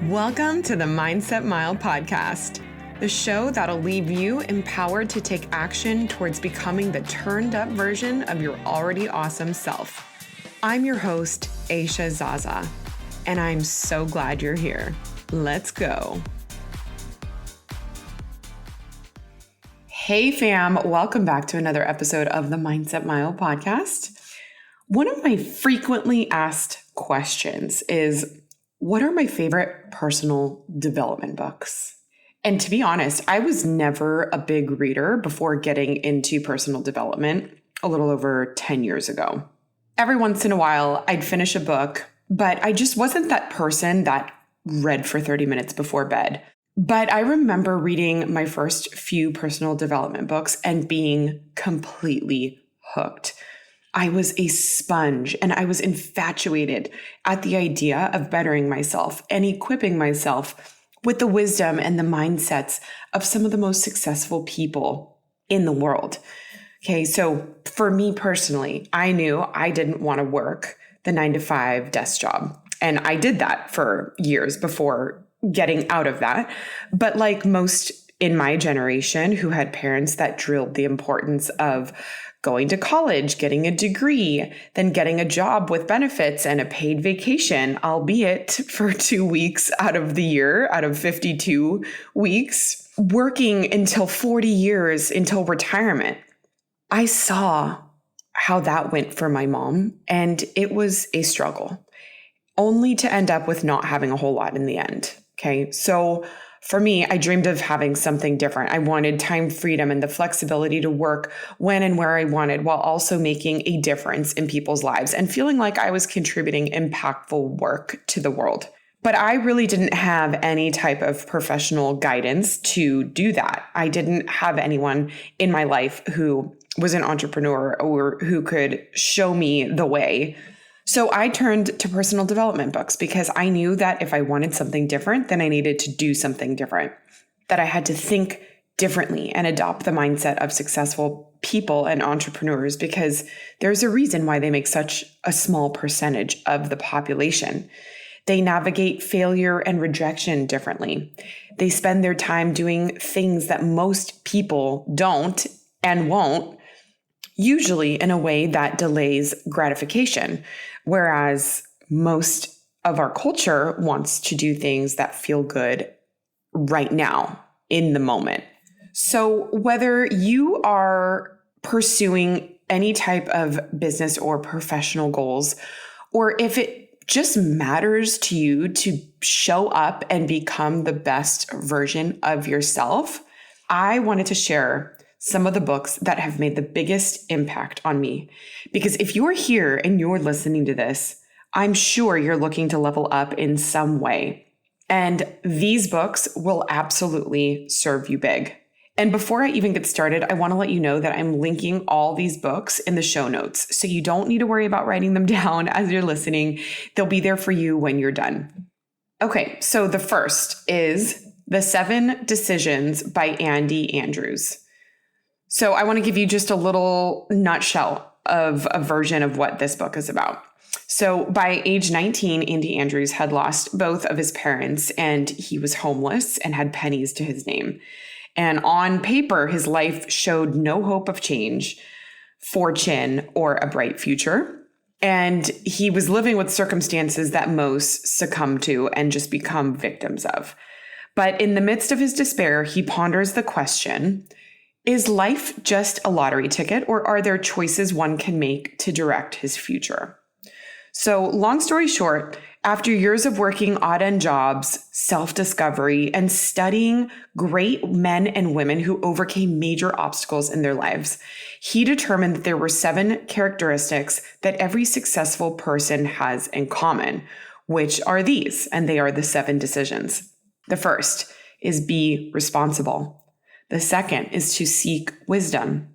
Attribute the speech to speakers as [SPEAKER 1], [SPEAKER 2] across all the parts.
[SPEAKER 1] Welcome to the Mindset Mile podcast, the show that'll leave you empowered to take action towards becoming the turned up version of your already awesome self. I'm your host, Aisha Zaza, and I'm so glad you're here. Let's go. Hey fam, welcome back to another episode of the Mindset Mile podcast. One of my frequently asked questions is, what are my favorite personal development books? And to be honest, I was never a big reader before getting into personal development a little over 10 years ago. Every once in a while, I'd finish a book, but I just wasn't that person that read for 30 minutes before bed. But I remember reading my first few personal development books and being completely hooked. I was a sponge and I was infatuated at the idea of bettering myself and equipping myself with the wisdom and the mindsets of some of the most successful people in the world. Okay, so for me personally, I knew I didn't want to work the 9-to-5 desk job. And I did that for years before getting out of that. But like most in my generation who had parents that drilled the importance of going to college, getting a degree, then getting a job with benefits and a paid vacation, albeit for 2 weeks out of the year, out of 52 weeks, working until 40 years until retirement. I saw how that went for my mom, and it was a struggle, only to end up with not having a whole lot in the end. Okay, so for me, I dreamed of having something different. I wanted time freedom and the flexibility to work when and where I wanted, while also making a difference in people's lives and feeling like I was contributing impactful work to the world. But I really didn't have any type of professional guidance to do that. I didn't have anyone in my life who was an entrepreneur or who could show me the way. So I turned to personal development books because I knew that if I wanted something different, then I needed to do something different, that I had to think differently and adopt the mindset of successful people and entrepreneurs, because there's a reason why they make such a small percentage of the population. They navigate failure and rejection differently. They spend their time doing things that most people don't and won't, usually in a way that delays gratification. Whereas most of our culture wants to do things that feel good right now, in the moment. So whether you are pursuing any type of business or professional goals, or if it just matters to you to show up and become the best version of yourself, I wanted to share some of the books that have made the biggest impact on me. Because if you're here and you're listening to this, I'm sure you're looking to level up in some way. And these books will absolutely serve you big. And before I even get started, I want to let you know that I'm linking all these books in the show notes. So you don't need to worry about writing them down as you're listening. They'll be there for you when you're done. Okay, so the first is The 7 Decisions by Andy Andrews. So I want to give you just a little nutshell of a version of what this book is about. So by age 19, Andy Andrews had lost both of his parents and he was homeless and had pennies to his name. And on paper, his life showed no hope of change, fortune, or a bright future. And he was living with circumstances that most succumb to and just become victims of. But in the midst of his despair, he ponders the question, is life just a lottery ticket, or are there choices one can make to direct his future? So long story short, after years of working odd-end jobs, self-discovery, and studying great men and women who overcame major obstacles in their lives, he determined that there were 7 characteristics that every successful person has in common, which are these, and they are the 7 decisions. The first is be responsible. The second is to seek wisdom.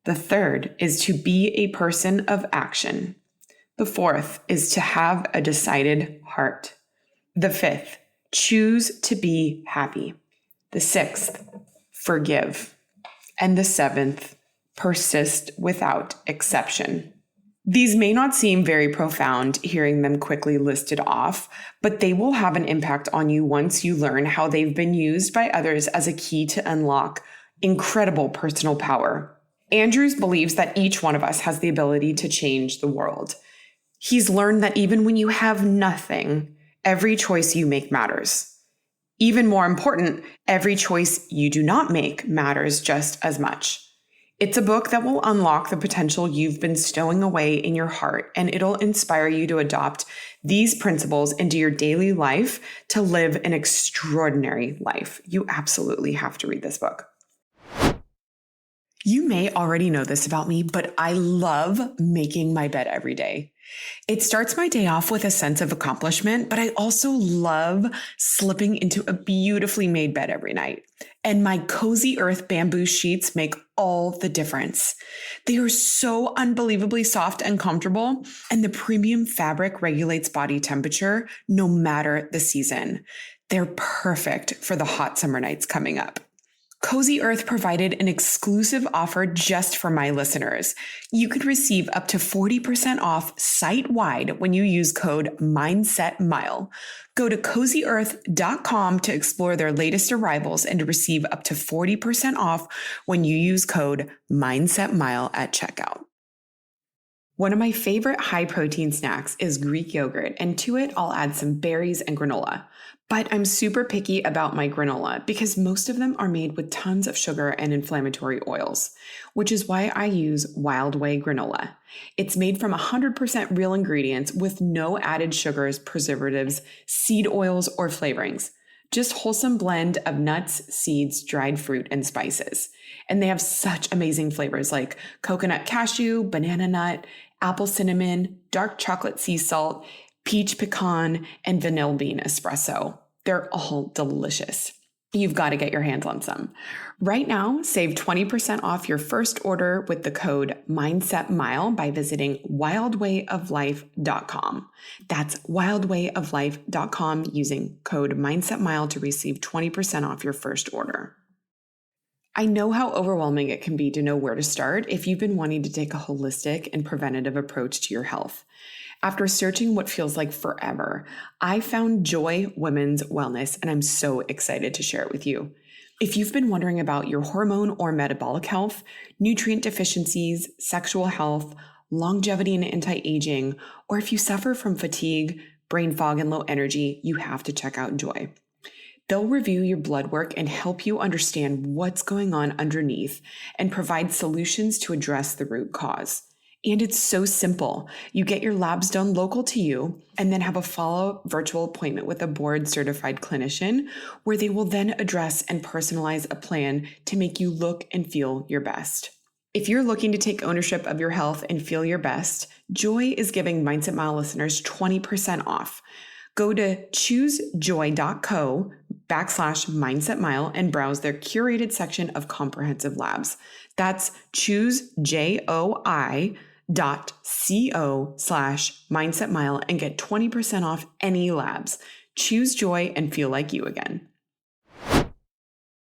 [SPEAKER 1] The third is to be a person of action. The fourth is to have a decided heart. The fifth, choose to be happy. The sixth, forgive. And the seventh, persist without exception. These may not seem very profound hearing them quickly listed off, but they will have an impact on you once you learn how they've been used by others as a key to unlock incredible personal power. Andrews believes that each one of us has the ability to change the world. He's learned that even when you have nothing, every choice you make matters. Even more important, every choice you do not make matters just as much. It's a book that will unlock the potential you've been stowing away in your heart, and it'll inspire you to adopt these principles into your daily life to live an extraordinary life. You absolutely have to read this book. You may already know this about me, but I love making my bed every day. It starts my day off with a sense of accomplishment, but I also love slipping into a beautifully made bed every night. And my Cozy Earth bamboo sheets make all the difference. They are so unbelievably soft and comfortable, and the premium fabric regulates body temperature no matter the season. They're perfect for the hot summer nights coming up. Cozy Earth provided an exclusive offer just for my listeners. You could receive up to 40% off site-wide when you use code MindsetMile. Go to CozyEarth.com to explore their latest arrivals and to receive up to 40% off when you use code MindsetMile at checkout. One of my favorite high-protein snacks is Greek yogurt, and to it, I'll add some berries and granola. But I'm super picky about my granola because most of them are made with tons of sugar and inflammatory oils, which is why I use Wildway granola. It's made from 100% real ingredients with no added sugars, preservatives, seed oils, or flavorings. Just wholesome blend of nuts, seeds, dried fruit, and spices. And they have such amazing flavors like coconut cashew, banana nut, apple cinnamon, dark chocolate sea salt, peach pecan, and vanilla bean espresso. They're all delicious. You've got to get your hands on some. Right now, save 20% off your first order with the code MindsetMile by visiting wildwayoflife.com. That's wildwayoflife.com using code MindsetMile to receive 20% off your first order. I know how overwhelming it can be to know where to start if you've been wanting to take a holistic and preventative approach to your health. After searching what feels like forever, I found Joy Women's Wellness, and I'm so excited to share it with you. If you've been wondering about your hormone or metabolic health, nutrient deficiencies, sexual health, longevity and anti-aging, or if you suffer from fatigue, brain fog, and low energy, you have to check out Joy. They'll review your blood work and help you understand what's going on underneath and provide solutions to address the root cause. And it's so simple. You get your labs done local to you and then have a follow-up virtual appointment with a board-certified clinician where they will then address and personalize a plan to make you look and feel your best. If you're looking to take ownership of your health and feel your best, Joy is giving Mindset Mile listeners 20% off. Go to choosejoy.co/mindsetmile and browse their curated section of comprehensive labs. That's choosejoi.co/mindsetmile and get 20% off any labs. Choose joy and feel like you again.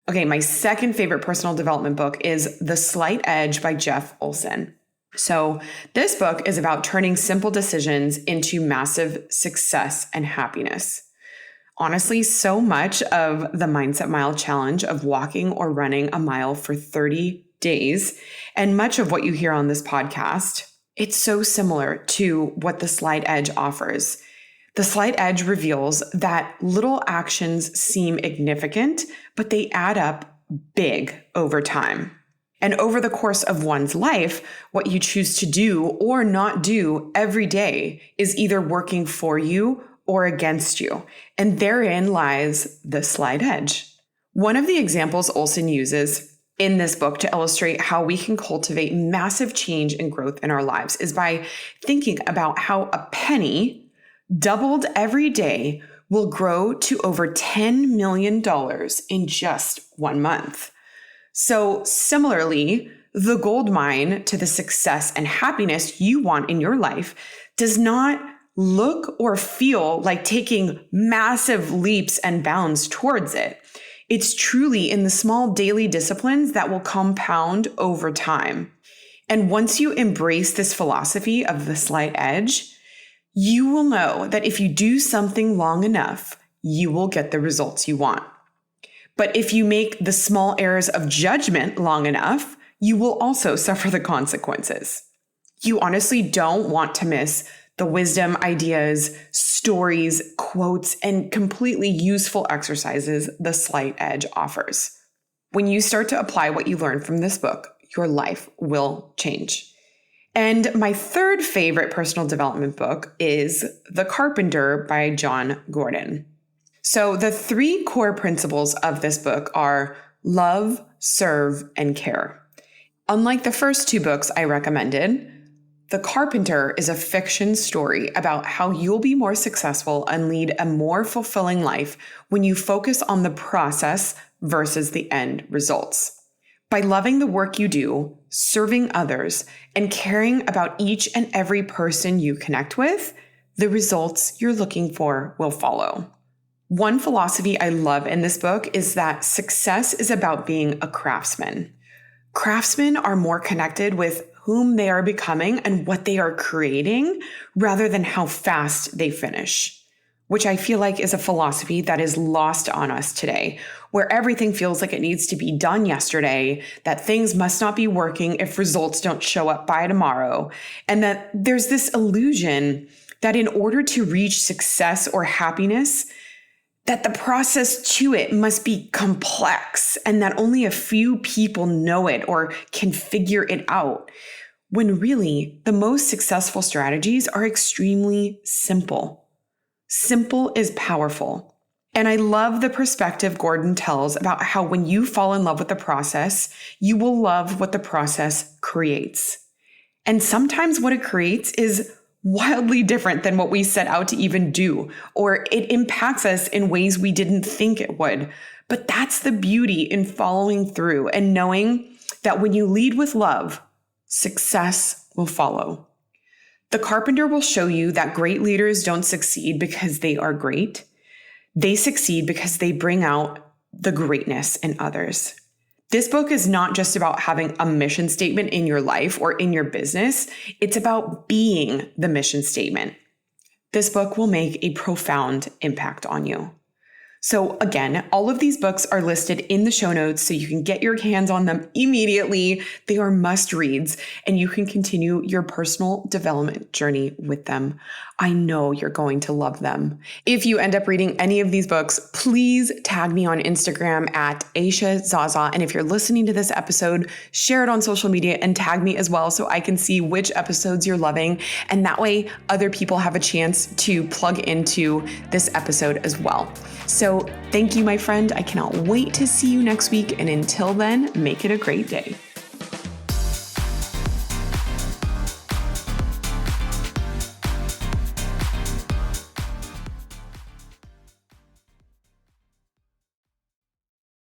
[SPEAKER 1] Okay, my second favorite personal development book is The Slight Edge by Jeff Olson. So this book is about turning simple decisions into massive success and happiness. Honestly, so much of the Mindset Mile challenge of walking or running a mile for 30 days, and much of what you hear on this podcast, it's so similar to what The Slight Edge offers. The Slight Edge reveals that little actions seem insignificant, but they add up big over time. And over the course of one's life, what you choose to do or not do every day is either working for you or against you. And therein lies the slight edge. One of the examples Olson uses in this book to illustrate how we can cultivate massive change and growth in our lives is by thinking about how a penny doubled every day will grow to over $10 million in just 1 month. So similarly, the gold mine to the success and happiness you want in your life does not look or feel like taking massive leaps and bounds towards it. It's truly in the small daily disciplines that will compound over time. And once you embrace this philosophy of the slight edge, you will know that if you do something long enough, you will get the results you want. But if you make the small errors of judgment long enough, you will also suffer the consequences. You honestly don't want to miss the wisdom, ideas, stories, quotes, and completely useful exercises the slight edge offers. When you start to apply what you learn from this book, your life will change. And my third favorite personal development book is The Carpenter by John Gordon. So the 3 core principles of this book are love, serve, and care. Unlike the first 2 books I recommended, The Carpenter is a fiction story about how you'll be more successful and lead a more fulfilling life when you focus on the process versus the end results. By loving the work you do, serving others, and caring about each and every person you connect with, the results you're looking for will follow. One philosophy I love in this book is that success is about being a craftsman. Craftsmen are more connected with whom they are becoming and what they are creating rather than how fast they finish, which I feel like is a philosophy that is lost on us today, where everything feels like it needs to be done yesterday, that things must not be working if results don't show up by tomorrow, and that there's this illusion that in order to reach success or happiness, that the process to it must be complex and that only a few people know it or can figure it out, when really the most successful strategies are extremely simple. Simple is powerful. And I love the perspective Gordon tells about how when you fall in love with the process, you will love what the process creates. And sometimes what it creates is wildly different than what we set out to even do, or it impacts us in ways we didn't think it would. But that's the beauty in following through and knowing that when you lead with love, success will follow. The Carpenter will show you that great leaders don't succeed because they are great. They succeed because they bring out the greatness in others. This book is not just about having a mission statement in your life or in your business. It's about being the mission statement. This book will make a profound impact on you. So again, all of these books are listed in the show notes so you can get your hands on them immediately. They are must reads and you can continue your personal development journey with them. I know you're going to love them. If you end up reading any of these books, please tag me on Instagram at Aisha Zaza. And if you're listening to this episode, share it on social media and tag me as well so I can see which episodes you're loving. And that way other people have a chance to plug into this episode as well. So thank you, my friend. I cannot wait to see you next week. And until then, make it a great day.